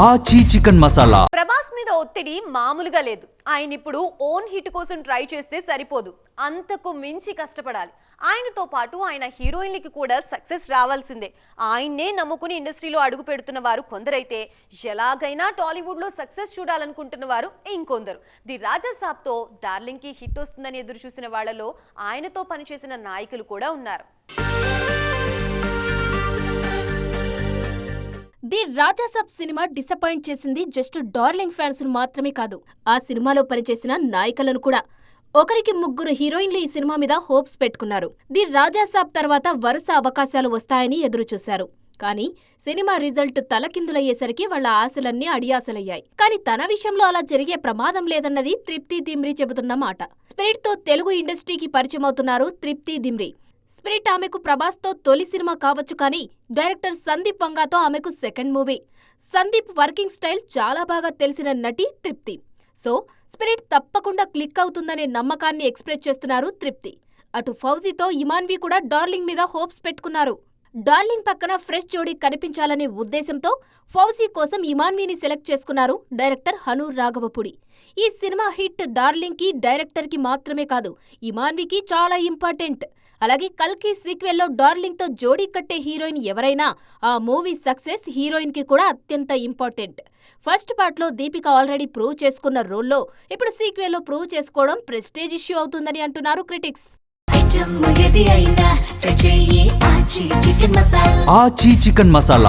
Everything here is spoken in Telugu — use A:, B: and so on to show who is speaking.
A: ఆచి చికెన్ మసాలా.
B: ప్రభాస్ మీద ఒత్తిడి మామూలుగా లేదు. ఆయన ఇప్పుడు ఓన్ హిట్ కోసం ట్రై చేస్తే సరిపోదు, అంతకు మించి కష్టపడాలి. ఆయనతో పాటు ఆయన హీరోయిన్లకి కూడా సక్సెస్ రావాల్సిందే. ఆయన్నే నమ్ముకుని ఇండస్ట్రీలో అడుగు పెడుతున్న వారు కొందరైతే, ఎలాగైనా టాలీవుడ్ లో సక్సెస్ చూడాలనుకుంటున్న వారు ఇంకొందరు. ది రాజా సాబ్ తో డార్లింగ్ కి హిట్ వస్తుందని ఎదురు చూసిన వాళ్లలో ఆయనతో పనిచేసిన నాయకులు కూడా ఉన్నారు.
C: The Raja Saab cinema disappoint చేసింది జస్ట్ డార్లింగ్ ఫ్యాన్స్ మాత్రమే కాదు, ఆ సినిమాలో పనిచేసిన నాయకులను కూడా. ఒకరికి ముగ్గురు హీరోయిన్లు ఈ సినిమా మీద హోప్స్ పెట్టుకున్నారు. ది రాజా సాబ్ తర్వాత వరుస అవకాశాలు వస్తాయని ఎదురుచూశారు. కానీ సినిమా రిజల్ట్ తలకిందులయ్యేసరికి వాళ్ల ఆశలన్నీ అడియాసలయ్యాయి. కానీ తన విషయంలో అలా జరిగే ప్రమాదం లేదన్నది తృప్తి దిమ్రీ చెబుతున్న మాట. స్పిరిట్ తో తెలుగు ఇండస్ట్రీకి పరిచయమవుతున్నారు తృప్తి దిమ్రీ. స్పిరిట్ ఆమెకు ప్రభాస్తో తొలి సినిమా కావచ్చు, కానీ డైరెక్టర్ సందీప్ వంగాతో ఆమెకు second movie. Sandeep working style చాలా బాగా తెలిసిన నటి తృప్తి. సో స్పిరిట్ తప్పకుండా క్లిక్ అవుతుందనే నమ్మకాన్ని ఎక్స్ప్రెస్ చేస్తున్నారు తృప్తి. అటు ఫౌజీతో ఇమాన్వి కూడా డార్లింగ్ మీద హోప్స్ పెట్టుకున్నారు. డార్లింగ్ పక్కన ఫ్రెష్ జోడీ కనిపించాలనే ఉద్దేశంతో ఫౌజీ కోసం ఇమాన్విని సెలెక్ట్ చేసుకున్నారు డైరెక్టర్ హనూర్ రాఘవపుడి. ఈ సినిమా హిట్ డార్లింగ్ కి, డైరెక్టర్ కి మాత్రమే కాదు, ఇమాన్వికి చాలా ఇంపార్టెంట్. అలాగే కల్కి సీక్వెల్లో డార్లింగ్ తో జోడీ కట్టే హీరోయిన్ ఎవరైనా ఆ మూవీ సక్సెస్ హీరోయిన్ కి కూడా అత్యంత ఇంపార్టెంట్. ఫస్ట్ పార్ట్ లో దీపిక ఆల్రెడీ ప్రూవ్ చేసుకున్న రోల్లో ఇప్పుడు సీక్వెల్లో ప్రూవ్ చేసుకోవడం ప్రెస్టేజ్ ఇష్యూ అవుతుందని అంటున్నారు క్రిటిక్స్.
A: ఆచి చికెన్ మసాలా.